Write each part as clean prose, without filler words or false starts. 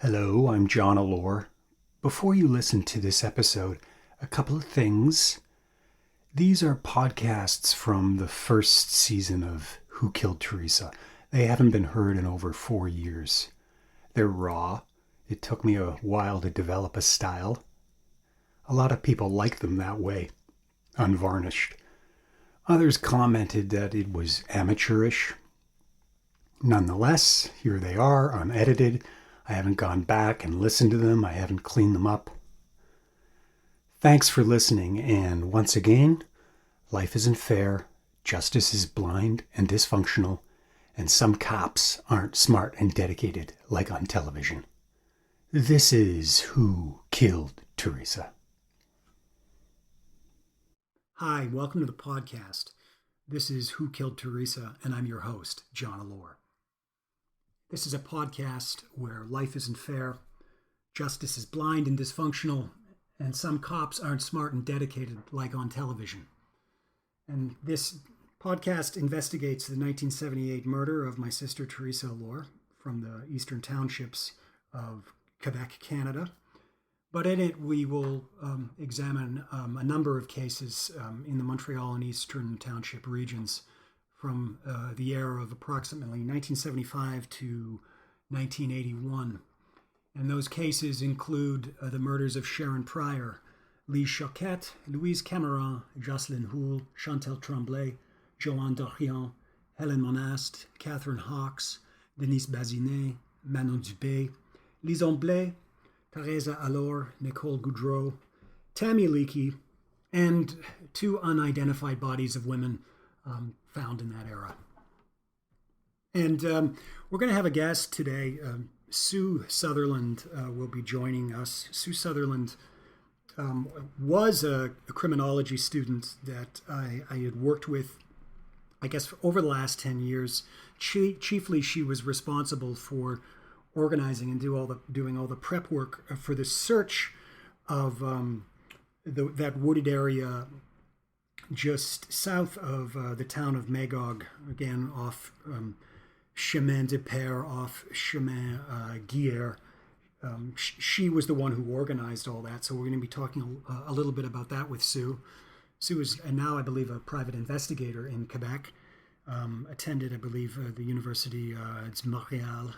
Hello, I'm John Allore. Before you listen to this episode, a couple of things. These are podcasts from the first season of Who Killed Theresa. They haven't been heard in over 4 years. They're raw. It took me a while to develop a style. A lot of people like them that way, unvarnished. Others commented that it was amateurish. Nonetheless, here they are, unedited. I haven't gone back and listened to them. I haven't cleaned them up. Thanks for listening, and once again, life isn't fair, justice is blind and dysfunctional, and some cops aren't smart and dedicated like on television. This is Who Killed Theresa. Hi, welcome to the podcast. This is Who Killed Theresa, and I'm your host, John Allore. This is a podcast where life isn't fair, justice is blind and dysfunctional, and some cops aren't smart and dedicated like on television. And this podcast investigates the 1978 murder of my sister Theresa Allore from the eastern townships of Quebec, Canada. But in it, we will examine a number of cases in the Montreal and Eastern Township regions from the era of approximately 1975 to 1981. And those cases include the murders of Sharon Pryor, Lise Choquette, Louise Camirand, Jocelyn Houle, Chantal Tremblay, Joanne Dorion, Helen Monast, Catherine Hawkes, Denise Bazinet, Manon Dubé, Lison Blais, Theresa Allore, Nicole Goudreau, Tammy Leakey, and two unidentified bodies of women found in that era. And we're going to have a guest today. Sue Sutherland will be joining us. Sue Sutherland was a criminology student that I had worked with, I guess, over the last 10 years. Chiefly, she was responsible for organizing and doing all the prep work for the search of that wooded area just south of the town of Magog, again off Chemin de Pere, off Chemin Guiers. She was the one who organized all that, so we're going to be talking a little bit about that with Sue. Sue is now, I believe, a private investigator in Quebec. Attended, I believe, the University Montréal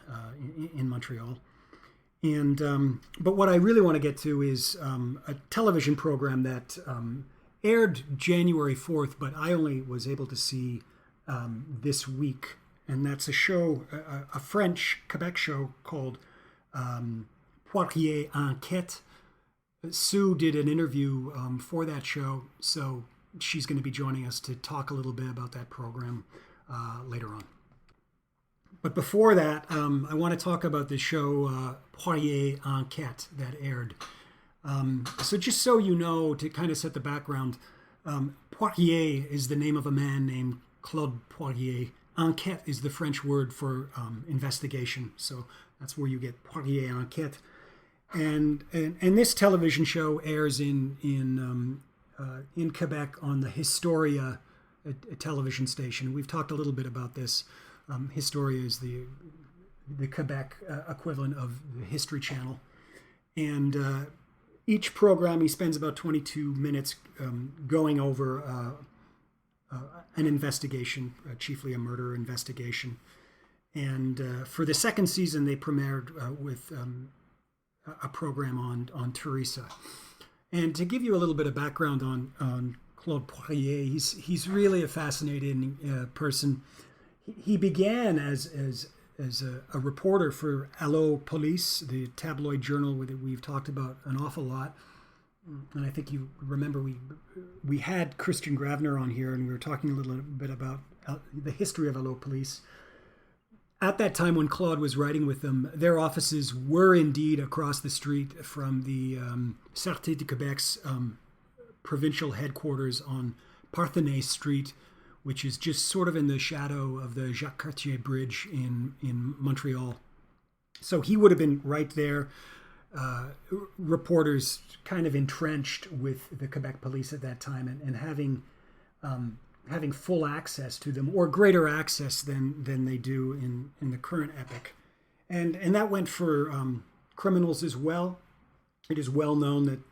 in Montreal. And but what I really want to get to is a television program that aired January 4th, but I only was able to see this week. And that's a show, a French Quebec show called Poirier Enquête. Sue did an interview for that show, so she's going to be joining us to talk a little bit about that program later on. But before that, I want to talk about the show Poirier Enquête that aired. So just so you know, to kind of set the background, Poirier is the name of a man named Claude Poirier. Enquête is the French word for investigation, so that's where you get Poirier Enquête. And this television show airs in Quebec on the Historia a television station. We've talked a little bit about this. Historia is the Quebec equivalent of the History Channel. And each program, he spends about 22 minutes going over an investigation, chiefly a murder investigation. And for the second season, they premiered with a program on Theresa. And to give you a little bit of background on Claude Poirier, he's really a fascinating person. He began as a reporter for Allô-Police, the tabloid journal that we've talked about an awful lot. And I think you remember we had Christian Gravner on here, and we were talking a little bit about the history of Allô-Police. At that time when Claude was writing with them, their offices were indeed across the street from the Sûreté de Québec's provincial headquarters on Parthenay Street, which is just sort of in the shadow of the Jacques Cartier Bridge in Montreal. So he would have been right there. Reporters kind of entrenched with the Quebec police at that time and having full access to them, or greater access than they do in the current epoch. And that went for criminals as well. It is well known that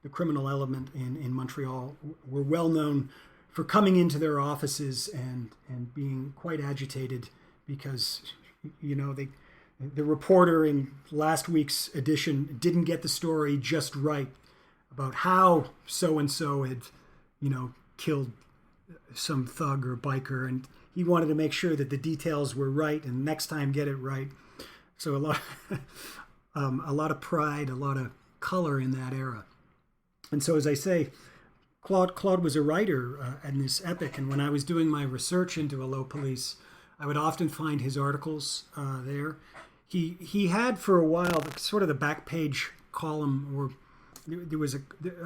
the criminal element in Montreal were well known for coming into their offices and being quite agitated because, the reporter in last week's edition didn't get the story just right about how so-and-so had, killed some thug or biker, and he wanted to make sure that the details were right and next time get it right. So a lot of pride, a lot of color in that era. And so, as I say, Claude was a writer in this epic, and when I was doing my research into Allore Police, I would often find his articles there. He had for a while sort of the back page column, or there was a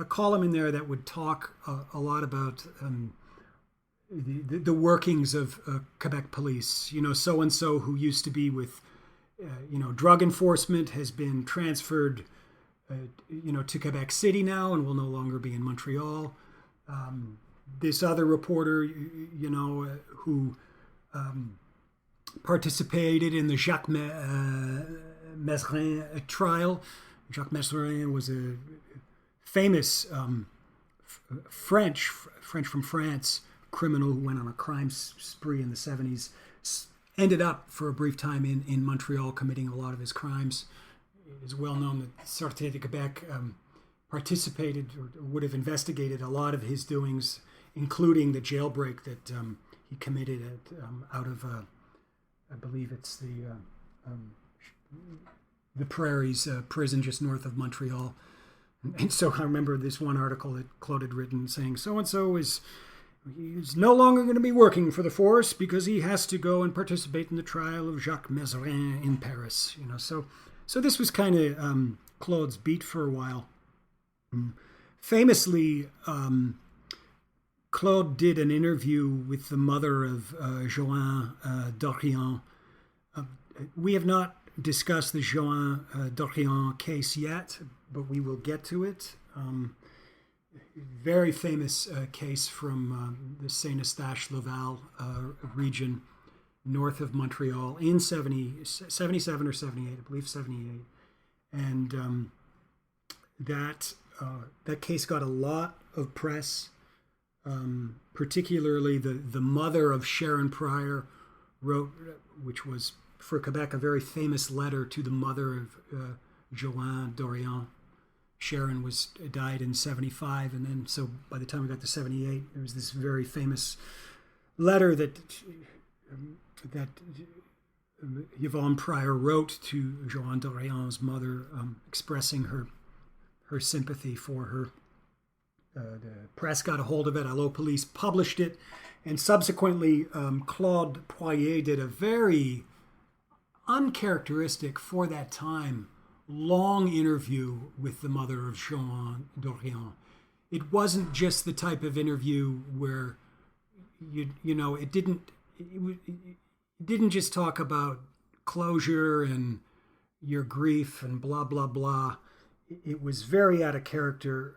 column in there that would talk a lot about the workings of Quebec police. So and so who used to be with drug enforcement has been transferred to Quebec City now and will no longer be in Montreal. This other reporter, who participated in the Jacques Mazarin trial. Jacques Mazarin was a famous French from France criminal who went on a crime spree in the 70s, ended up for a brief time in Montreal committing a lot of his crimes. It is well known that Sûreté de Quebec participated or would have investigated a lot of his doings, including the jailbreak that he committed out of, I believe it's the Prairies prison just north of Montreal. And so I remember this one article that Claude had written saying, so-and-so is no longer going to be working for the force because he has to go and participate in the trial of Jacques Mazarin in Paris. So this was kind of Claude's beat for a while. Famously, Claude did an interview with the mother of Joan Dorion. We have not discussed the Joan Dorion case yet, but we will get to it. Very famous case from the Saint-Eustache-Laval region north of Montreal in 77 or 78, I believe 78. And that case got a lot of press, particularly the mother of Sharon Pryor wrote, which was for Quebec, a very famous letter to the mother of Joan Dorion. Sharon died in 75, and then so by the time we got to 78, there was this very famous letter that Yvonne Pryor wrote to Joan Dorion's mother, expressing her sympathy for her. The press got a hold of it. Allore Police published it, and subsequently, Claude Poirier did a very uncharacteristic for that time long interview with the mother of Joan Dorion. It wasn't just the type of interview where it didn't just talk about closure and your grief and blah blah blah. It was very out of character.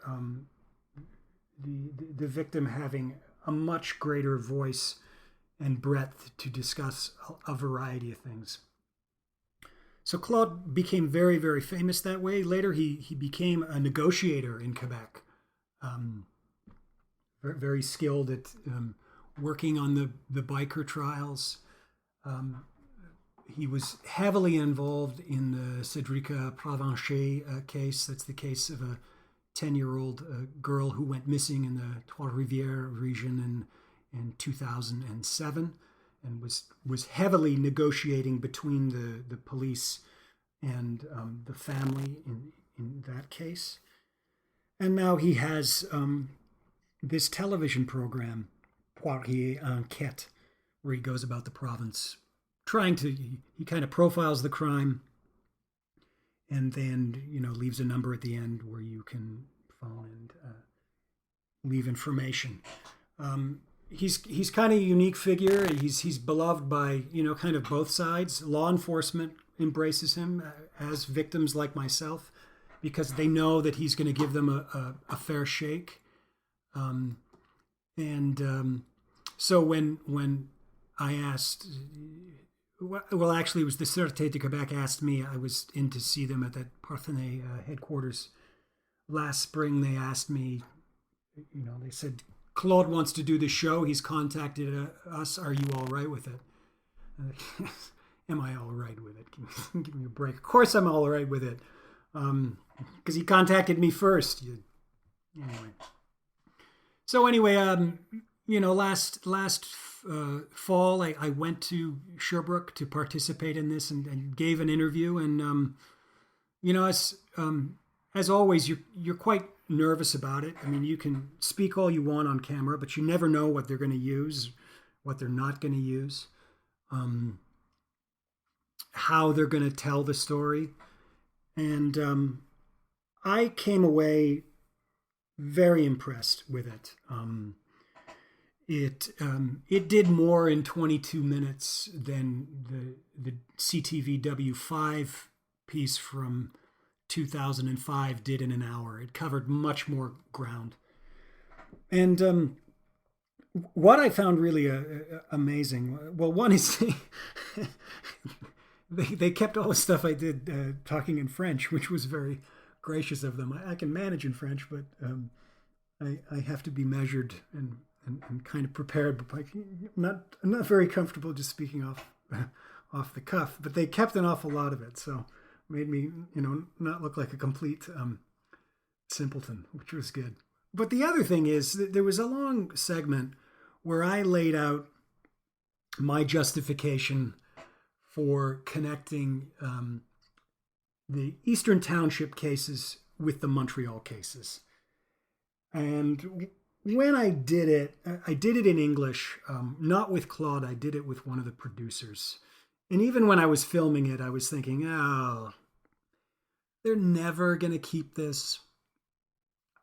The victim having a much greater voice and breadth to discuss a variety of things. So Claude became very, very famous that way. Later, he became a negotiator in Quebec, very skilled at working on the biker trials. He was heavily involved in the Cédrica Provencher case. That's the case of a 10-year-old girl who went missing in the Trois-Rivières region in 2007. And was heavily negotiating between the police and the family in that case. And now he has this television program, Poirier Enquête, where he goes about the province, he kind of profiles the crime, and then leaves a number at the end where you can phone and leave information. He's kind of a unique figure. He's beloved by kind of both sides. Law enforcement embraces him, as victims like myself, because they know that he's going to give them a fair shake. So when I asked well, actually, it was the Sûreté de Quebec asked me. I was in to see them at that Parthenay headquarters last spring. They asked me, they said, Claude wants to do the show. He's contacted us. Are you all right with it? Am I all right with it? Give me a break. Of course I'm all right with it. Because he contacted me first. Anyway. Last fall, I went to Sherbrooke to participate in this and gave an interview. And, as always, you're quite nervous about it. I mean, you can speak all you want on camera, but you never know what they're going to use, what they're not going to use, how they're going to tell the story. And I came away very impressed with it. It did more in 22 minutes than the CTVW5 piece from 2005 did in an hour. It covered much more ground. And what I found really amazing, well, one is they kept all the stuff I did talking in French, which was very gracious of them. I can manage in French, but I have to be measured and kind of prepared, but I'm not very comfortable just speaking off the cuff. But they kept an awful lot of it, so made me not look like a complete simpleton, which was good. But the other thing is that there was a long segment where I laid out my justification for connecting the Eastern Township cases with the Montreal cases. And when I did it in English, not with Claude. I did it with one of the producers. And even when I was filming it, I was thinking, oh, they're never going to keep this.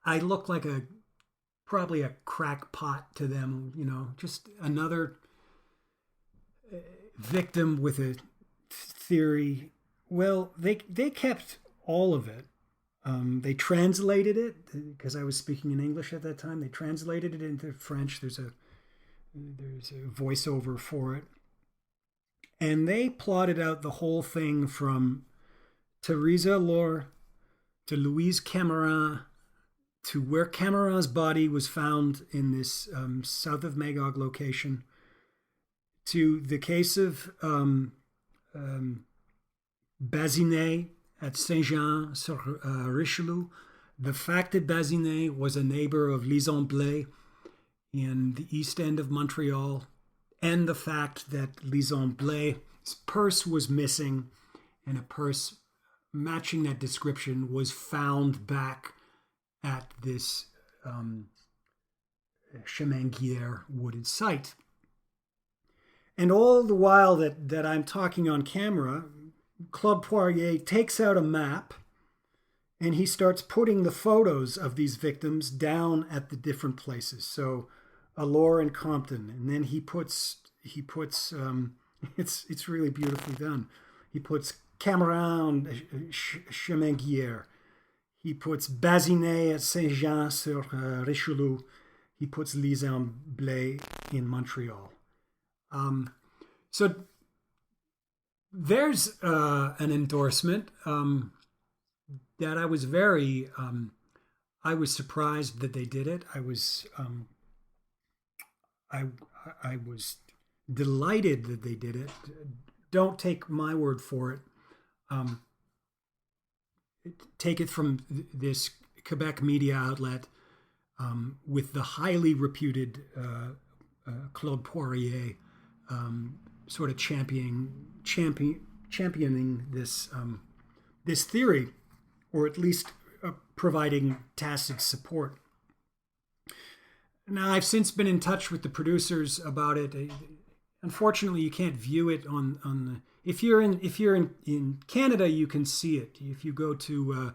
I look like probably a crackpot to them, just another victim with a theory. Well, they kept all of it. They translated it because I was speaking in English at that time. They translated it into French. There's a voiceover for it, and they plotted out the whole thing from Theresa Allore to Louise Camirand to where Camirand's body was found in this south of Magog location, to the case of Bazinet at Saint-Jean-sur-Richelieu, the fact that Bazinet was a neighbor of Allore-Camirand-Bazinet-Blais in the east end of Montreal, and the fact that Allore-Camirand-Bazinet-Blais' purse was missing, and a purse matching that description was found back at this Chemin-Guière wooded site. And all the while that I'm talking on camera, Claude Poirier takes out a map and he starts putting the photos of these victims down at the different places. So Allore and Compton, and then he puts it's really beautifully done. He puts Camirand, Chemin-Guière. He puts Bazinet at Saint-Jean-sur-Richelieu. He puts Allore-Camirand-Bazinet-Blais in Montreal. So there's an endorsement that I was very, I was surprised that they did it. I was delighted that they did it. Don't take my word for it. Take it from this Quebec media outlet with the highly reputed Claude Poirier sort of championing this this theory, or at least providing tacit support. Now, I've since been in touch with the producers about it. Unfortunately, you can't view it on the. If you're in Canada, you can see it. If you go to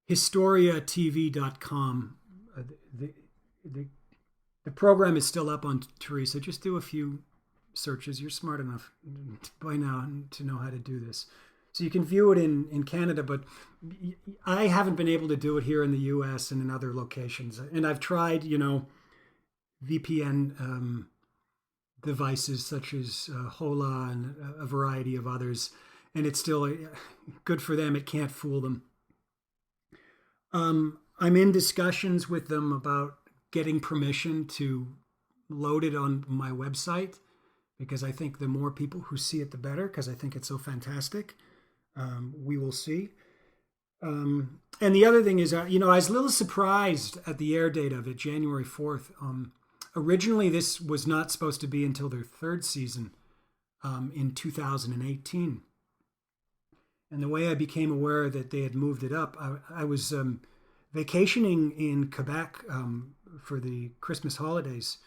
historiatv.com, the program is still up on Theresa. Just do a few searches. You're smart enough by now to know how to do this. So you can view it in Canada, but I haven't been able to do it here in the US and in other locations. And I've tried, VPN, devices such as Hola and a variety of others, and it's still good for them. It can't fool them. I'm in discussions with them about getting permission to load it on my website, because I think the more people who see it, the better, because I think it's so fantastic. We will see. And the other thing is, I was a little surprised at the air date of it, January 4th. Originally, this was not supposed to be until their third season in 2018. And the way I became aware that they had moved it up, I was vacationing in Quebec for the Christmas holidays.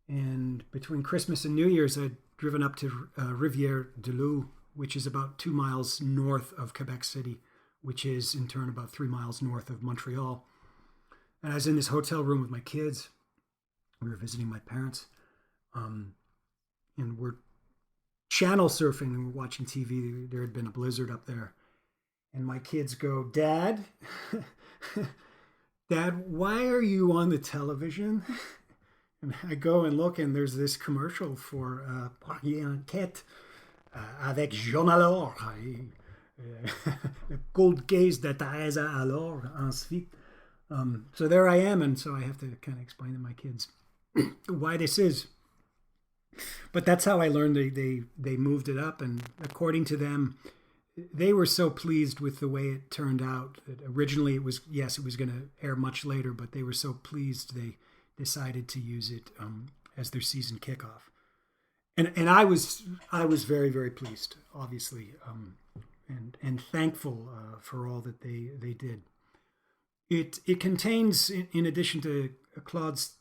And between Christmas and New Year's, I'd driven up to Rivière-du-Loup, which is about 2 miles north of Quebec City, which is in turn about 3 miles north of Montreal. And I was in this hotel room with my kids. We were visiting my parents. And we're channel surfing and we're watching TV. There had been a blizzard up there. And my kids go, "Dad, Dad, why are you on the television?" And I go and look, and there's this commercial for Poirier Enquête avec Jean Allore, le cold case de Theresa Allore, ensuite. So there I am, and so I have to kind of explain to my kids why this is. But that's how I learned they moved it up, and according to them, they were so pleased with the way it turned out. That originally, it was going to air much later, but they were so pleased they decided to use it as their season kickoff, and I was very, very pleased, obviously, and thankful for all that they did. It contains, in addition to Claude's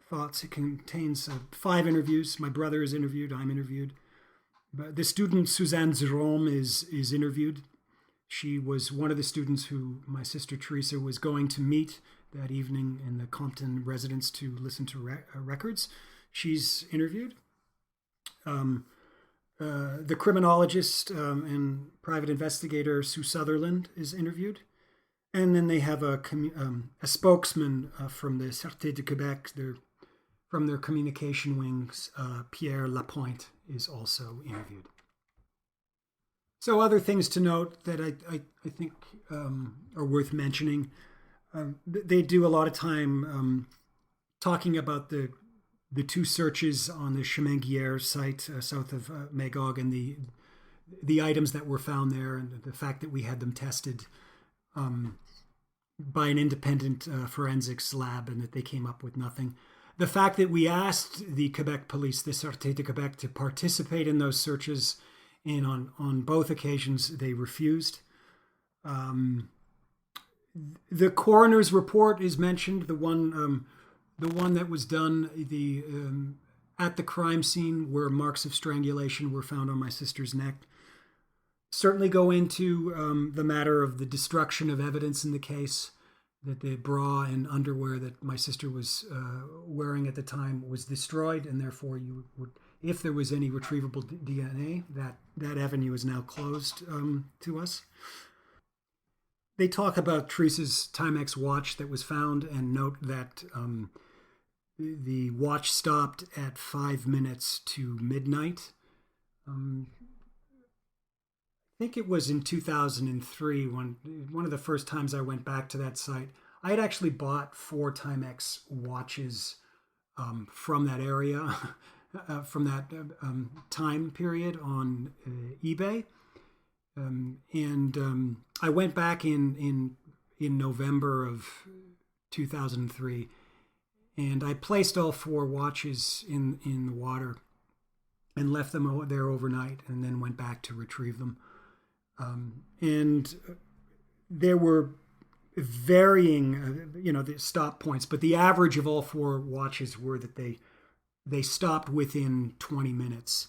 thoughts, it contains 5 interviews. My brother is interviewed. I'm interviewed. But the student Suzanne Jerome is interviewed. She was one of the students who my sister Theresa was going to meet that evening in the Compton residence to listen to records. She's interviewed. The criminologist and private investigator Sue Sutherland is interviewed. And then they have a spokesman from the Sûreté de Québec, from their communication wings, Pierre Lapointe, is also interviewed. So other things to note that I think are worth mentioning. They do a lot of time talking about the 2 searches on the Chemin-Guillère site south of Magog, and the items that were found there, and the fact that we had them tested by an independent forensics lab, and that they came up with nothing. The fact that we asked the Quebec police, the Sûreté de Québec, to participate in those searches, and on both occasions they refused. The coroner's report is mentioned, the one that was done at the crime scene, where marks of strangulation were found on my sister's neck. Certainly go into the matter of the destruction of evidence in the case, that the bra and underwear that my sister was wearing at the time was destroyed, and therefore you would, if there was any retrievable DNA, that avenue is now closed to us. They talk about Theresa's Timex watch that was found, and note that the watch stopped at 5 minutes to midnight. I think it was in 2003, one of the first times I went back to that site. I had actually bought 4 Timex watches from that area, from that time period on eBay. And I went back in November of 2003, and I placed all 4 watches in the water and left them there overnight, and then went back to retrieve them. And there were varying, the stop points, but the average of all 4 watches were that they stopped within 20 minutes.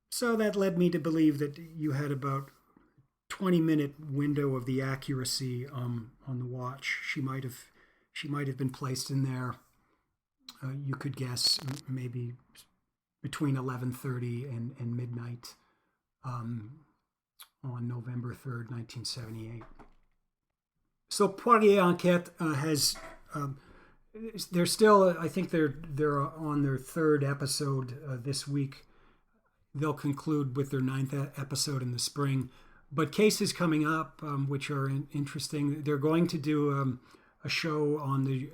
So that led me to believe that you had about 20-minute window of the accuracy on the watch. She might have been placed in there. You could guess maybe between 11:30 and midnight on November 3rd, 1978. So Poirier Enquête has they're still, I think they're on their third episode this week. They'll conclude with their ninth episode in the spring. But cases coming up, which are interesting. They're going to do a show on the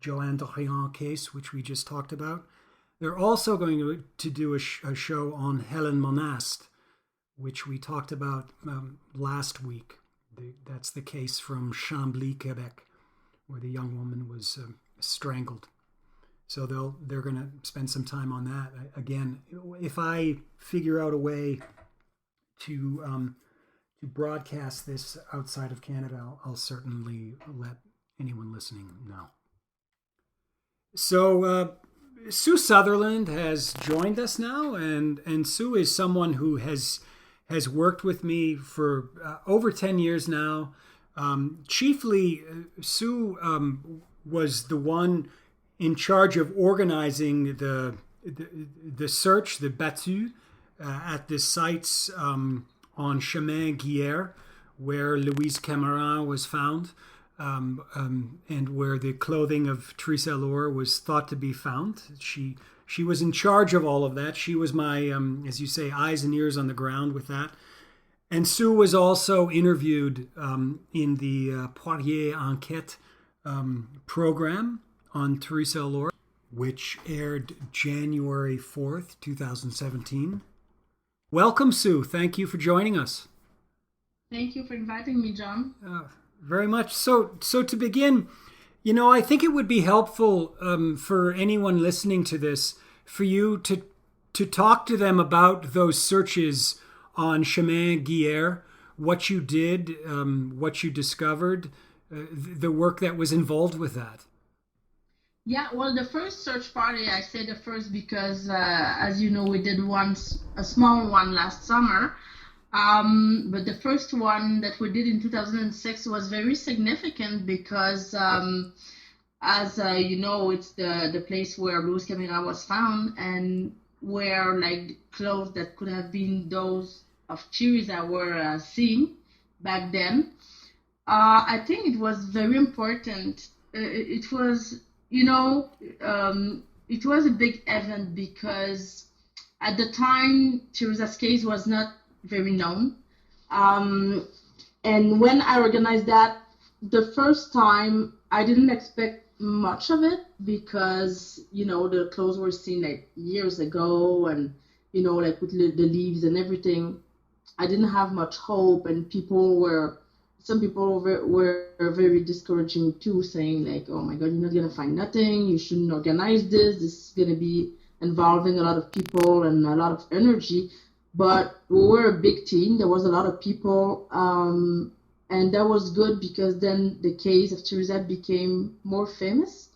Joanne Dorion case, which we just talked about. They're also going to do a show on Helen Monast, which we talked about last week. That's the case from Chambly, Quebec, where the young woman was strangled. So they're going to spend some time on that. Again, if I figure out a way to broadcast this outside of Canada, I'll certainly let anyone listening know. So Sue Sutherland has joined us now, and Sue is someone who has worked with me for over 10 years now. Chiefly, Sue was the one in charge of organizing the search, the battu, at the sites on Chemin Guiers, where Louise Cameron was found, and where the clothing of Theresa Allore was thought to be found. She was in charge of all of that. She was my, as you say, eyes and ears on the ground with that. And Sue was also interviewed in the Poirier Enquête program on Theresa Allore, which aired January 4th, 2017. Welcome, Sue. Thank you for joining us. Thank you for inviting me, John. Very much. So to begin, I think it would be helpful for anyone listening to this, for you to talk to them about those searches on Chemin Guiers, what you did, what you discovered, the work that was involved with that. Yeah, well, the first search party, I say the first because, as you know, we did a small one last summer. But the first one that we did in 2006 was very significant because, as you know, it's the place where Louise Caméra was found and where clothes that could have been those of Theresa were seen back then. I think it was very important. It was, it was a big event because at the time Theresa's case was not very known. And when I organized that, the first time I didn't expect much of it because, the clothes were seen years ago and, with the leaves and everything. I didn't have much hope, and some people were very discouraging too, saying oh my God, you're not going to find nothing. You shouldn't organize this. This is going to be involving a lot of people and a lot of energy. But we were a big team. There was a lot of people, and that was good because then the case of Theresa became more famous,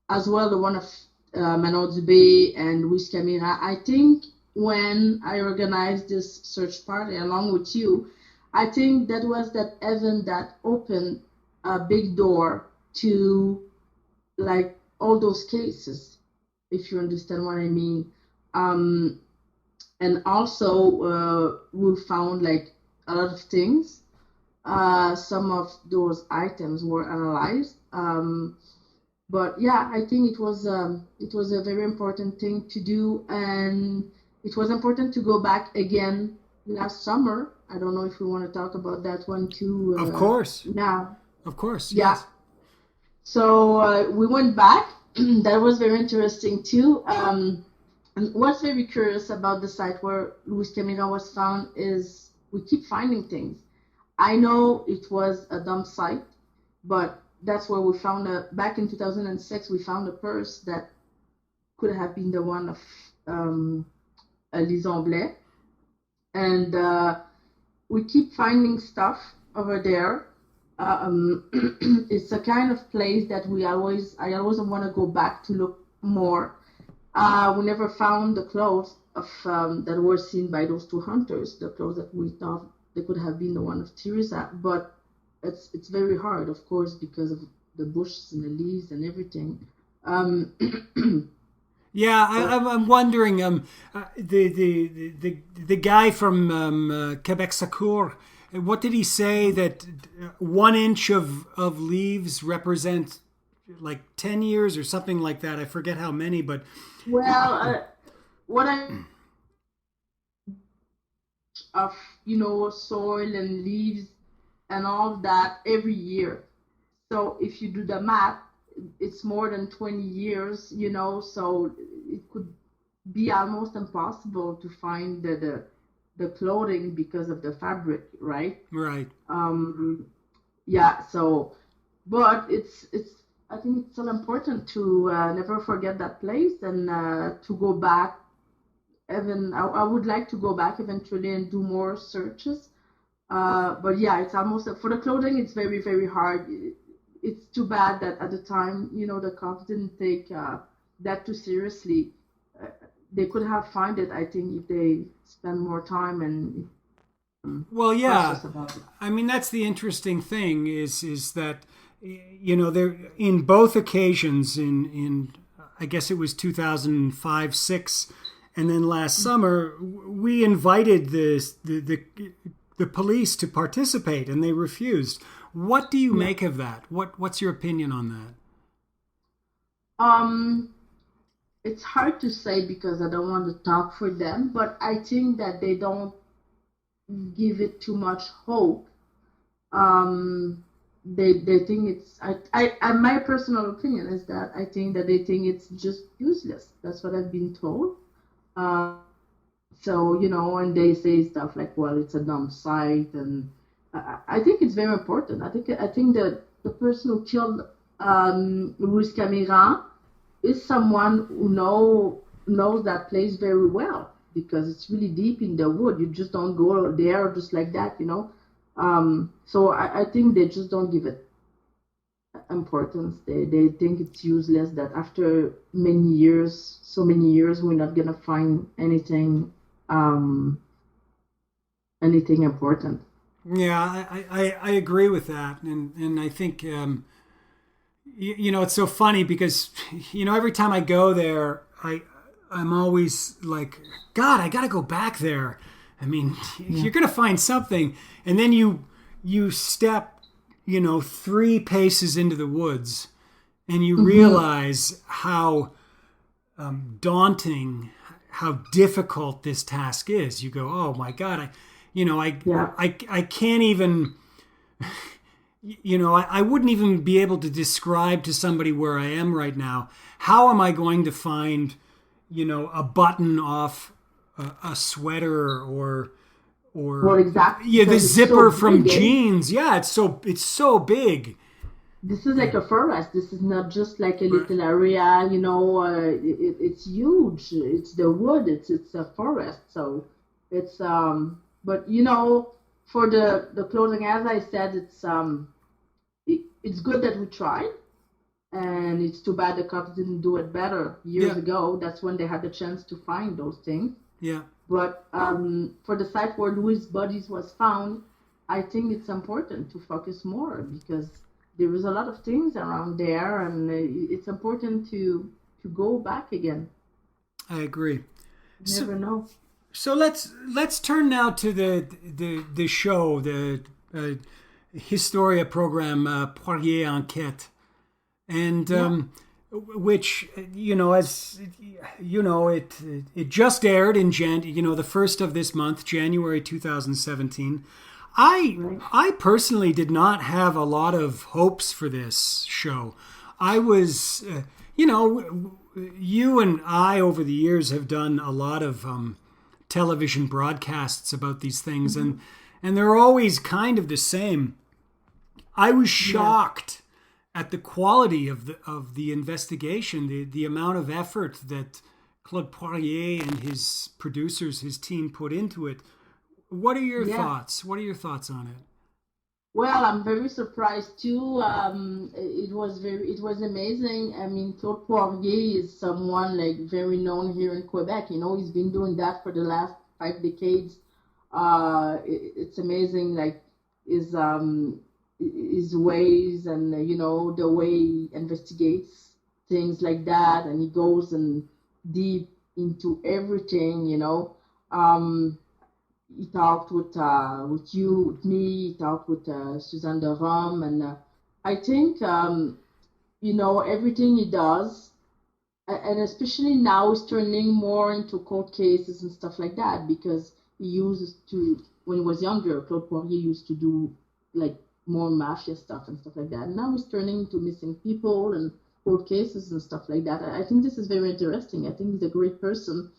as well the one of Manon Dubé and Louise Caméra. I think when I organized this search party along with you, I think that was that event that opened a big door to all those cases, if you understand what I mean. And also we found a lot of things. Some of those items were analyzed. But yeah, I think it was a very important thing to do, and it was important to go back again last summer. I don't know if we want to talk about that one too. Of course. Now. Of course. Yeah. Yes. So we went back. That was very interesting too. And what's very curious about the site where Louise Caméra was found is we keep finding things. I know it was a dump site, but that's where we found back in 2006, we found a purse that could have been the one of Allore-Camirand-Bazinet-Blais. And we keep finding stuff over there. It's a kind of place that I always want to go back to look more. We never found the clothes of that were seen by those two hunters, the clothes that we thought they could have been the one of Theresa, but it's very hard, of course, because of the bushes and the leaves and everything. Yeah, I'm wondering. The guy from Quebec Secours, what did he say that 1 inch of leaves represent like 10 years or something like that. I forget how many, but Well, what I of soil and leaves and all of that every year. So if you do the math, it's more than 20 years, so it could be almost impossible to find the clothing because of the fabric, right? right. Yeah, so, but it's I think it's still important to never forget that place and to go back. Even I would like to go back eventually and do more searches. But yeah, it's almost for the clothing. It's very, very hard. It's too bad that at the time, the cops didn't take that too seriously. They could have found it, I think, if they spend more time and Well, yeah. cautious about it. I mean, that's the interesting thing is that there in both occasions in I guess it was 2005, 6, and then last summer we invited the police to participate and they refused. What do you make of that? What's your opinion on that? It's hard to say because I don't want to talk for them, but I think that they don't give it too much hope. They think it's my personal opinion is that I think that they think it's just useless. That's what I've been told. So and they say stuff like, well, it's a dumb site, and I think it's very important. I think that the person who killed Allore-Camirand is someone who knows that place very well, because it's really deep in the wood. You just don't go there just like that, So I think they just don't give it importance. They think it's useless, that after so many years, we're not going to find anything important. Yeah, I agree with that. And I think, it's so funny because, every time I go there, I'm always like, God, I got to go back there. I mean, you're going to find something. And then you step, 3 paces into the woods and you realize how daunting, how difficult this task is. You go, oh my God, I can't even, I wouldn't even be able to describe to somebody where I am right now. How am I going to find, a button off a sweater or Well, exactly. the Because it's zipper so from big, eh? jeans? Yeah, it's so big. This is like a forest. This is not just like a little area, it's huge. It's the wood. It's a forest. So it's but for the clothing, as I said, it's good that we tried, and it's too bad the cops didn't do it better years ago. That's when they had the chance to find those things. Yeah. But for the site where Louis' bodies was found, I think it's important to focus more, because there is a lot of things around there, and it's important to go back again. I agree. You never know. So let's turn now to the show, the Historia program, Poirier Enquête, and which as it just aired in the first of this month, January 2017. I personally did not have a lot of hopes for this show. I was, you and I over the years have done a lot of television broadcasts about these things, and they're always kind of the same. I was shocked at the quality of the investigation, the amount of effort that Claude Poirier and his producers, his team, put into it. What are your thoughts? What are your thoughts on it? Well, I'm very surprised too. It was amazing. I mean, Claude Poirier is someone like very known here in Quebec. He's been doing that for the last 5 decades. It's amazing, like his ways, and the way he investigates things like that, and he goes and deep into everything. He talked with you, with me. He talked with Suzanne de Rome, and I think everything he does, and especially now he's turning more into court cases and stuff like that, because he used to, when he was younger, Claude Poirier used to do like more mafia stuff and stuff like that. And now he's turning into missing people and court cases and stuff like that. I think this is very interesting. I think he's a great person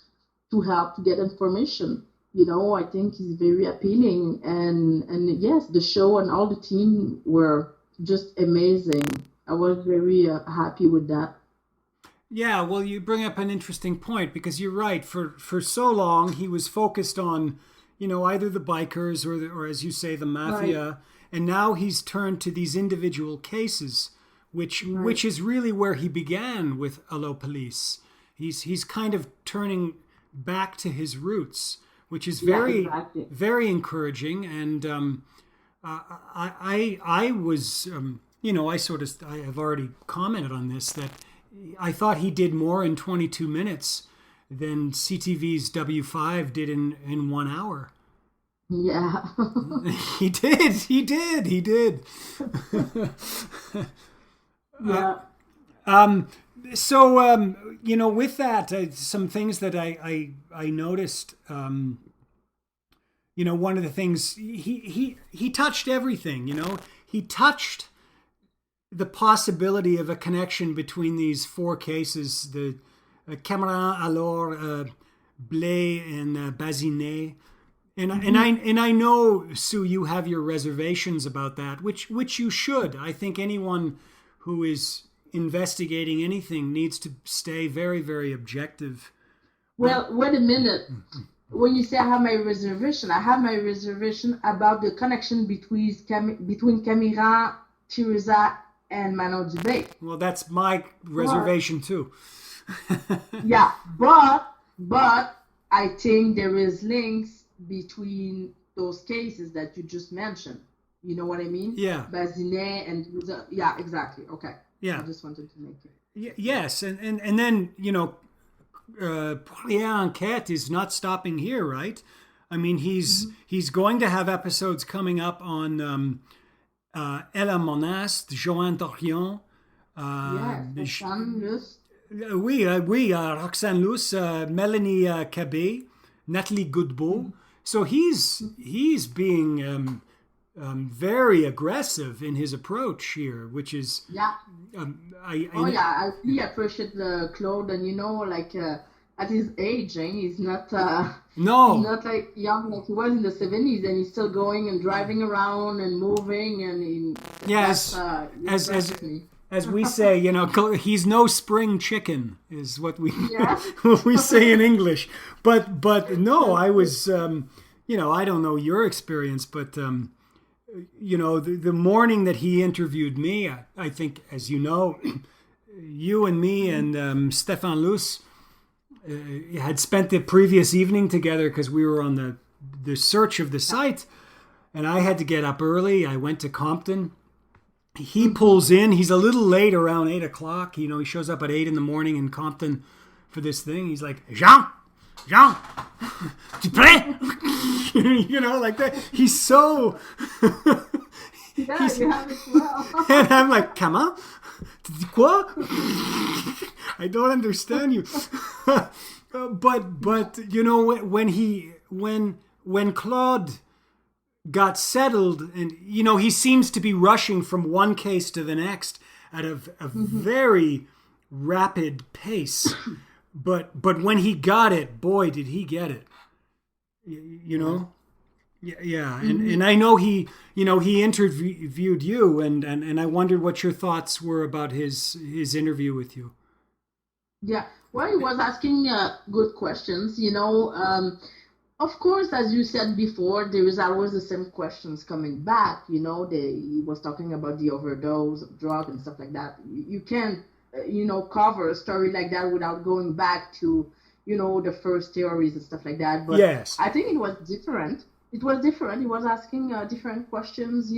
to help to get information. I think he's very appealing, and yes, the show and all the team were just amazing. I was very happy with that. Yeah, well, you bring up an interesting point, because you're right. For so long, he was focused on, either the bikers or as you say, the mafia, right. And now he's turned to these individual cases, which is really where he began with Allore-Police. He's kind of turning back to his roots, which is very very encouraging. And I was I have already commented on this, that I thought he did more in 22 minutes than CTV's W5 did in 1 hour. Yeah. He did. Yeah. So with that, some things that I noticed, one of the things, he touched everything. He touched the possibility of a connection between these four cases, the Camirand, Allore-Blais, and Bazinet. And I know, Sue, you have your reservations about that, which you should. I think anyone who is investigating anything needs to stay very, very objective. Well, wait a minute. When you say I have my reservation about the connection between Camirand, Theresa, and Manon Dubé. Well, that's my reservation too. Yeah, but I think there is links between those cases that you just mentioned. You know what I mean? Yeah. Bazinet and yeah, exactly. Okay. Yeah. I just wanted to make it. Yes, and then Poirier Enquête is not stopping here, right? I mean, he's going to have episodes coming up on Ella Monast, Joanne Dorion, Roxane Luce. Roxane Luce, Melanie Cabé, Nathalie Goodbeau. So he's being very aggressive in his approach here, which is I really appreciate Claude, and at his age, he's not he's not like young like he was in the 70s, and he's still going and driving around and moving, and as we say, he's no spring chicken, is what we what we say in English. But no, I was I don't know your experience, but the morning that he interviewed me, I think, as you know, you and me and Stéphane Luce had spent the previous evening together, because we were on the search of the site, and I had to get up early. I went to Compton. He pulls in. He's a little late, around 8 o'clock. He shows up at 8 in the morning in Compton for this thing. He's like, Jean, tu prêt? Like that. He's so... Yeah, you have it well. And I'm like, comment? Tu dis quoi? I don't understand you. But when Claude got settled, and he seems to be rushing from one case to the next at a very rapid pace. But when he got it, boy, did he get it. Yeah. And I know he interviewed you, and I wondered what your thoughts were about his interview with you. Yeah, well, he was asking good questions. Of course, as you said before, there is always the same questions coming back. He was talking about the overdose of drug and stuff like that. You can't, cover a story like that without going back to, the first theories and stuff like that. But yes, I think it was different. He was asking different questions, and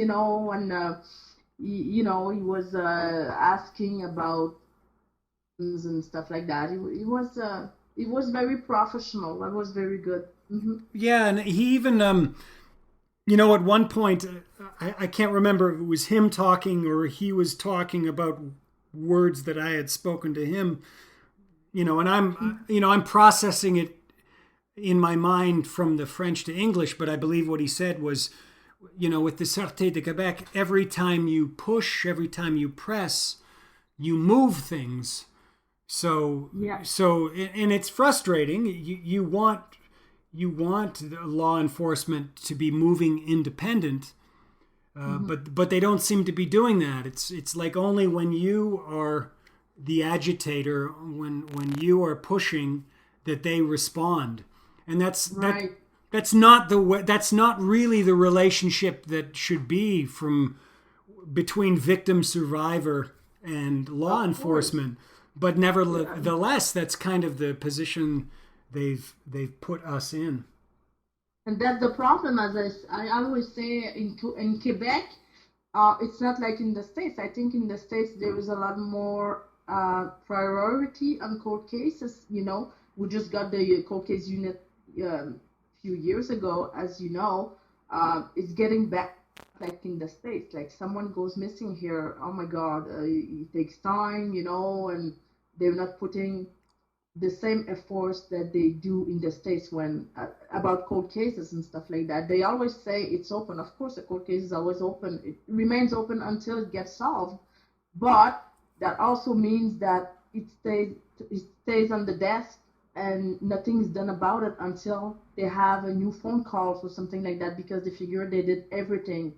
he was asking about and stuff like that. It was very professional. That was very good. Mm-hmm. Yeah, and he even, at one point, I can't remember if it was him talking or he was talking about words that I had spoken to him, and I'm processing it in my mind from the French to English, but I believe what he said was, with the Sûreté de Québec, every time you push, every time you press, you move things. So, and it's frustrating. You want law enforcement to be moving independent, but they don't seem to be doing that. It's like only when you are the agitator, when you are pushing, that they respond, and that's Right. that's not the way. That's not really the relationship that should be between victim, survivor, and law enforcement. But nevertheless, that's kind of the position they've put us in. And that's the problem, as I always say, in Quebec, it's not like in the States. I think in the States there is a lot more priority on court cases. We just got the court case unit a few years ago, as you know. It's getting back like in the States. Like someone goes missing here, oh my God, it takes time, and they're not putting the same efforts that they do in the States when about court cases and stuff like that. They always say it's open. Of course, a court case is always open. It remains open until it gets solved. But that also means that it stays on the desk and nothing is done about it until they have a new phone call or something like that, because they figure they did everything.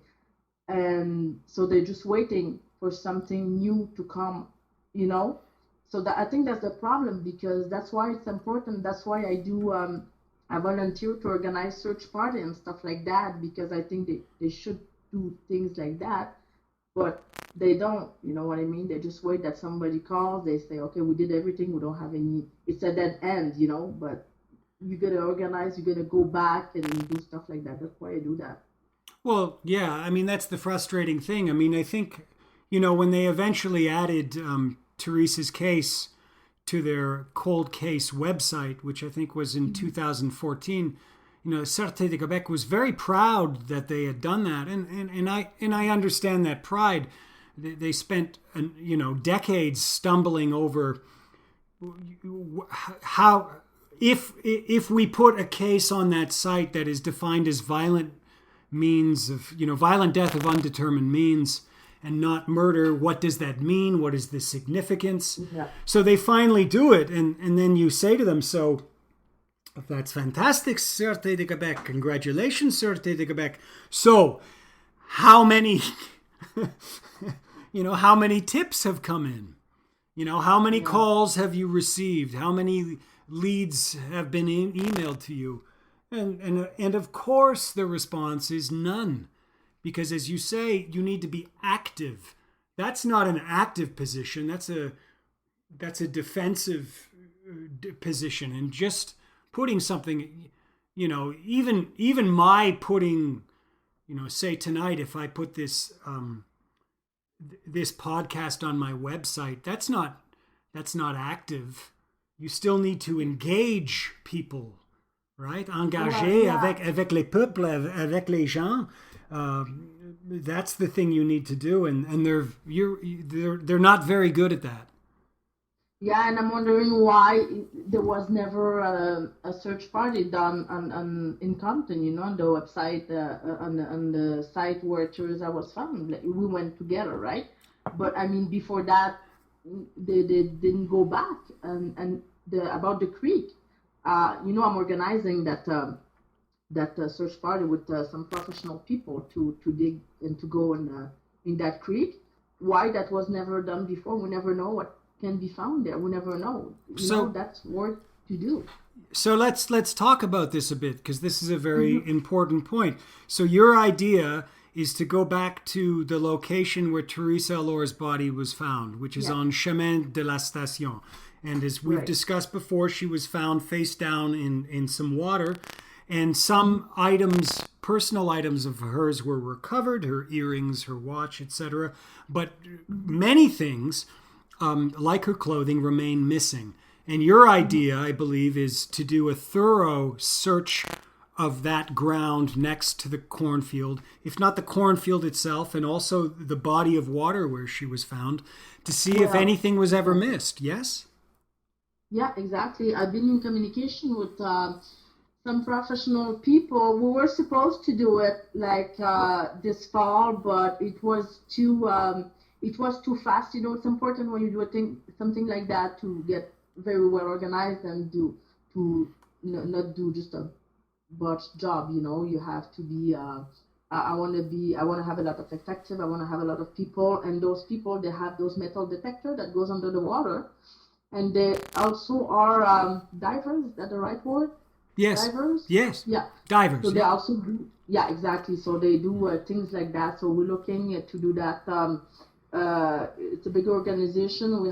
And so they're just waiting for something new to come, So I think that's the problem, because that's why it's important. That's why I do I volunteer to organize search party and stuff like that, because I think they should do things like that, but they don't. You know what I mean? They just wait that somebody calls. They say, okay, we did everything. We don't have any. It's a dead end, But you gotta organize. You gotta go back and do stuff like that. That's why I do that. Well, yeah. I mean, that's the frustrating thing. I mean, I think when they eventually added Theresa's case to their cold case website, which I think was in 2014, Sûreté de Québec was very proud that they had done that, and I understand that pride. They spent decades stumbling over how if we put a case on that site that is defined as violent means of violent death of undetermined means, and not murder, what does that mean? What is the significance? Yeah. So they finally do it, and then you say to them, so that's fantastic, Sûreté de Québec. Congratulations, Sûreté de Québec. So how many how many tips have come in? How many calls have you received? How many leads have been emailed to you? And of course the response is none. Because as you say, you need to be active. That's not an active position. That's a defensive position. And just putting something, even my putting, say tonight, if I put this this podcast on my website, that's not active. You still need to engage people, right? Engager avec les peuples, avec les gens. That's the thing you need to do, and they're not very good at that. Yeah, and I'm wondering why there was never a search party done in Compton, on the website, on the site where Theresa was found. Like, we went together, right? But I mean, before that, they didn't go back. And about the creek, I'm organizing that search party with some professional people to dig and to go in that creek. Why that was never done before? We never know what can be found there. We never know. That's work to do. So let's talk about this a bit, because this is a very important point. So your idea is to go back to the location where Theresa Allore's body was found, which is on Chemin de la Station. And as we've discussed before, she was found face down in some water. And some items, personal items of hers, were recovered, her earrings, her watch, etc. But many things, like her clothing, remain missing. And your idea, I believe, is to do a thorough search of that ground next to the cornfield, if not the cornfield itself, and also the body of water where she was found, to see if anything was ever missed. Yes? Yeah, exactly. I've been in communication with some professional people. We were supposed to do it like this fall, but it was too fast. You know, it's important when you do something like that to get very well organized and not do just a botched job. You know, you have to be. I want to have a lot of detective. I want to have a lot of people, and those people, they have those metal detector that goes under the water, and they also are divers. Is that the right word? Yes. Divers? Yes. Yeah. Divers. So they also do, yeah, exactly. So they do things like that. So we're looking to do that. It's a big organization.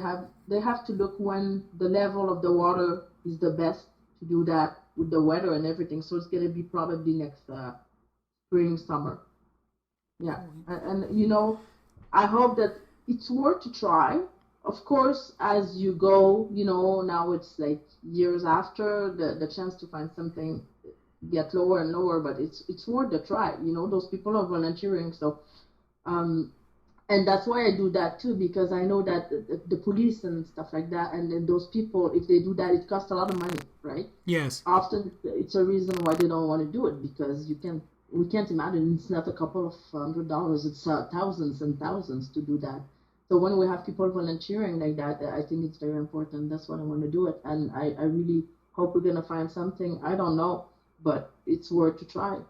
They have to look when the level of the water is the best to do that with the weather and everything. So it's going to be probably next spring, summer. Yeah. And you know, I hope that it's worth to try. Of course, as you go, you know, now it's like years after, the chance to find something get lower and lower, but it's worth the try. You know, those people are volunteering, so and that's why I do that too, because I know that the police and stuff like that, and then those people, if they do that, it costs a lot of money, right? Yes. Often it's a reason why they don't want to do it, because we can't imagine, it's not a couple of $100, it's thousands and thousands to do that. So when we have people volunteering like that, I think it's very important. That's why I want to do it. And I really hope we're going to find something. I don't know, but it's worth to try.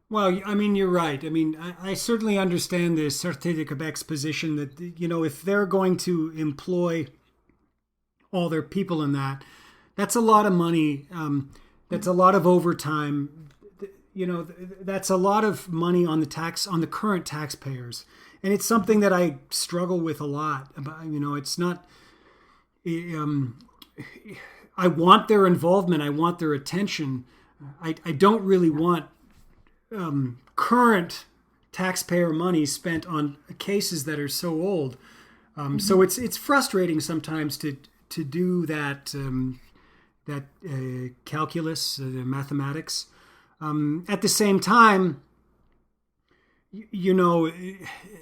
Well, I mean, you're right. I mean, I certainly understand the Sûreté de Québec's position that, you know, if they're going to employ all their people in that, that's a lot of money. That's a lot of overtime. You know, that's a lot of money on the current taxpayers. And it's something that I struggle with a lot. You know, it's not. I want their involvement. I want their attention. I don't really want current taxpayer money spent on cases that are so old. So it's frustrating sometimes to do that calculus, mathematics. At the same time, you know,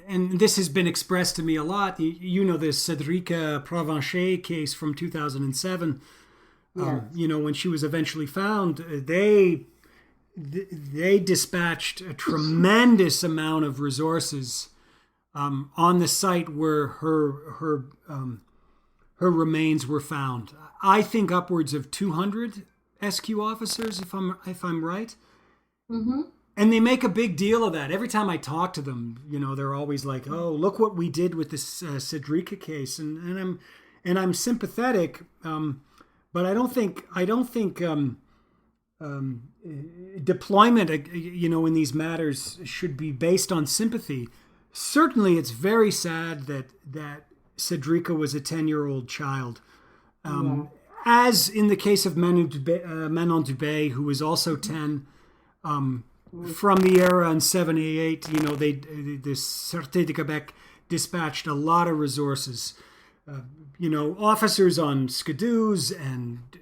and this has been expressed to me a lot. You know, the Cédric Provencher case from 2007. Yes. You know, when she was eventually found, they dispatched a tremendous amount of resources on the site where her remains were found. I think upwards of 200 SQ officers, if I'm right. Mm-hmm. And they make a big deal of that. Every time I talk to them, you know, they're always like, "Oh, look what we did with this Cédric case," and I'm sympathetic, but I don't think deployment, you know, in these matters should be based on sympathy. Certainly, it's very sad that Cédric was a 10-year-old child, as in the case of Manon Dubé, who was also 10. From the era in 78, you know, the Sûreté de Québec dispatched a lot of resources. You know, officers on skidoos and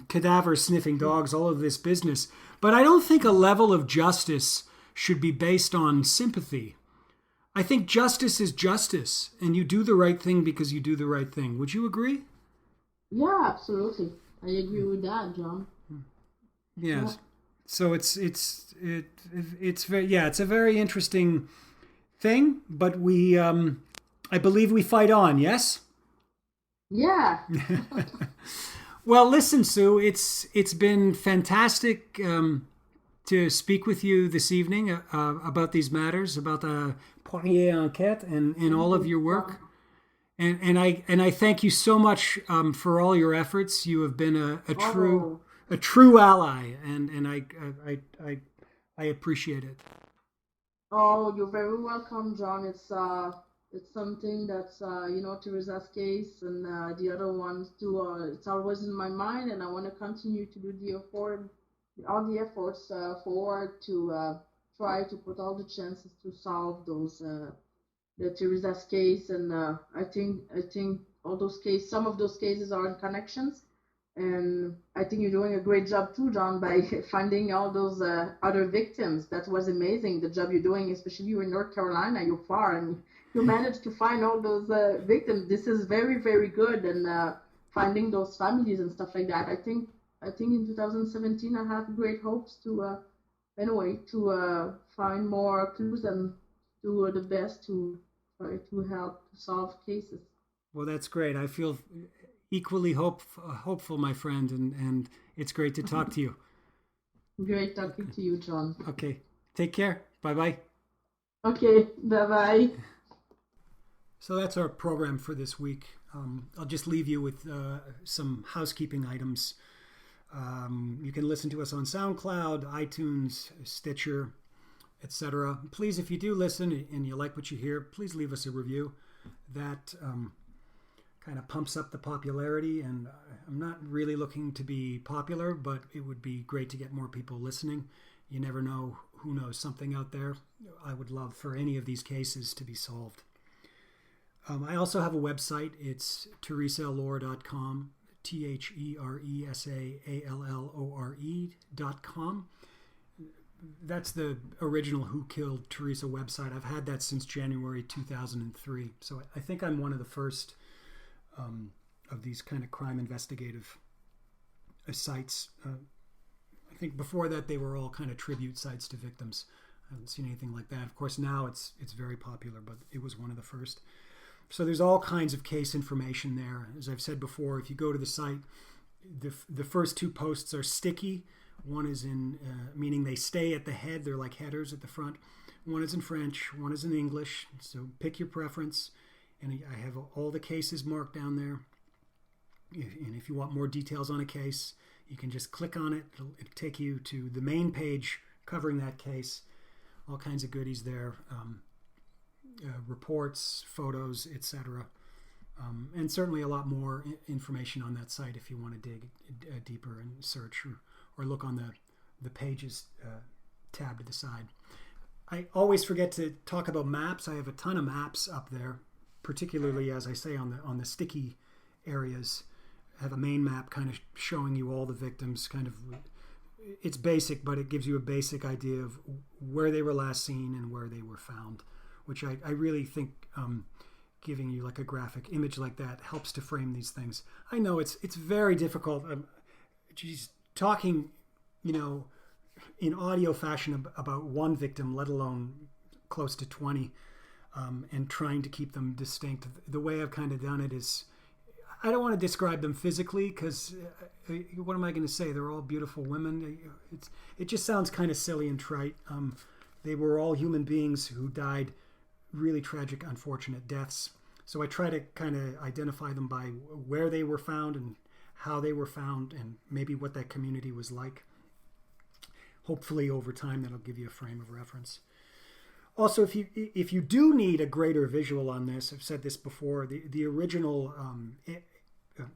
cadaver sniffing dogs, all of this business. But I don't think a level of justice should be based on sympathy. I think justice is justice, and you do the right thing because you do the right thing. Would you agree? Yeah, absolutely. I agree with that, John. Yes. Yeah. So it's a very interesting thing, but we I believe we fight on, yes? Yeah. Well, listen, Sue, it's been fantastic to speak with you this evening about these matters, about the Poirier enquête and all of your work. And I thank you so much for all your efforts. You have been a true ally, and I appreciate it. Oh, you're very welcome, John. It's something that's you know, Theresa's case and the other ones too. It's always in my mind, and I want to continue to do all the efforts forward to try to put all the chances to solve those the Theresa's case. And I think all those cases, some of those cases are in connections. And I think you're doing a great job too, John, by finding all those other victims. That was amazing, the job you're doing, especially you in North Carolina, you're far, and you managed to find all those victims. This is very, very good, and finding those families and stuff like that. I think in 2017 I have great hopes to anyway to find more clues and do the best to try to help to solve cases. Well, that's great. I feel equally hopeful, my friend, and it's great to talk to you. Great talking to you, John. Okay, take care. Bye-bye. Okay, bye-bye. So that's our program for this week. I'll just leave you with some housekeeping items. You can listen to us on SoundCloud, iTunes, Stitcher, etc. Please, if you do listen and you like what you hear, please leave us a review. That kind of pumps up the popularity, and I'm not really looking to be popular, but it would be great to get more people listening. You never know, who knows, something out there. I would love for any of these cases to be solved. I also have a website. It's theresaallore.com, theresaallore.com. That's the original Who Killed Theresa website. I've had that since January 2003. So I think I'm one of the first of these kind of crime investigative sites. I think before that they were all kind of tribute sites to victims. I haven't seen anything like that. Of course, now it's very popular, but it was one of the first. So there's all kinds of case information there. As I've said before, if you go to the site, the first two posts are sticky. One is in, meaning they stay at the head. They're like headers at the front. One is in French, one is in English. So pick your preference. And I have all the cases marked down there. And if you want more details on a case, you can just click on it. It'll take you to the main page covering that case. All kinds of goodies there. Reports, photos, etc. And certainly a lot more information on that site if you want to dig deeper and search or look on the pages tab to the side. I always forget to talk about maps. I have a ton of maps up there, particularly, as I say, on the sticky areas. I have a main map kind of showing you all the victims. Kind of, it's basic, but it gives you a basic idea of where they were last seen and where they were found, which I really think giving you like a graphic image like that helps to frame these things. I know it's very difficult. Talking, in audio fashion about one victim, let alone close to 20, and trying to keep them distinct. The way I've kind of done it is, I don't want to describe them physically because what am I going to say? They're all beautiful women. It just sounds kind of silly and trite. They were all human beings who died really tragic, unfortunate deaths. So I try to kind of identify them by where they were found and how they were found and maybe what that community was like. Hopefully over time that'll give you a frame of reference. Also, if you do need a greater visual on this, I've said this before, the original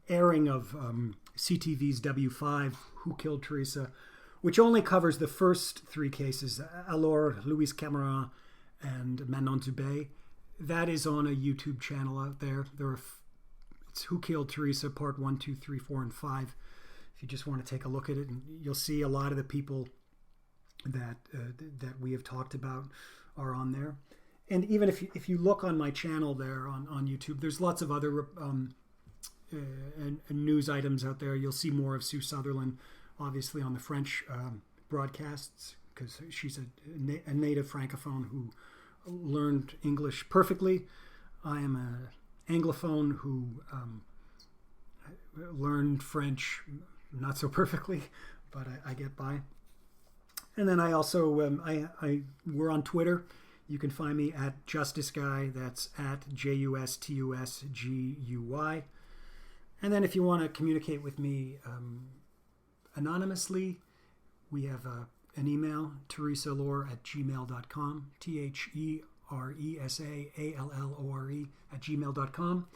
airing of CTV's W5, Who Killed Theresa, which only covers the first three cases, Allore-Camirand and Manon Dubé, that is on a YouTube channel out there. It's Who Killed Theresa, part 1, 2, 3, 4, and 5. If you just want to take a look at it, and you'll see a lot of the people that we have talked about are on there. And even if you look on my channel there on YouTube, there's lots of other news items out there. You'll see more of Sue Sutherland, obviously on the French broadcasts, because she's a native francophone who learned English perfectly. I am an Anglophone who learned French not so perfectly, but I get by. And then I also, we're on Twitter. You can find me at Justice Guy. That's at JUSTUSGUY. And then if you want to communicate with me anonymously, we have an email, theresaallore@gmail.com, TheresaAllore@gmail.com.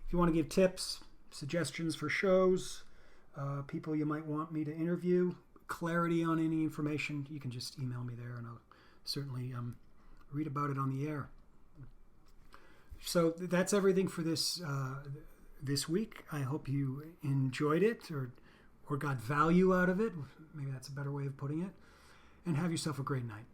If you want to give tips, suggestions for shows, people you might want me to interview, clarity on any information, you can just email me there and I'll certainly read about it on the air. So that's everything for this week. I hope you enjoyed it or or got value out of it. Maybe that's a better way of putting it. And have yourself a great night.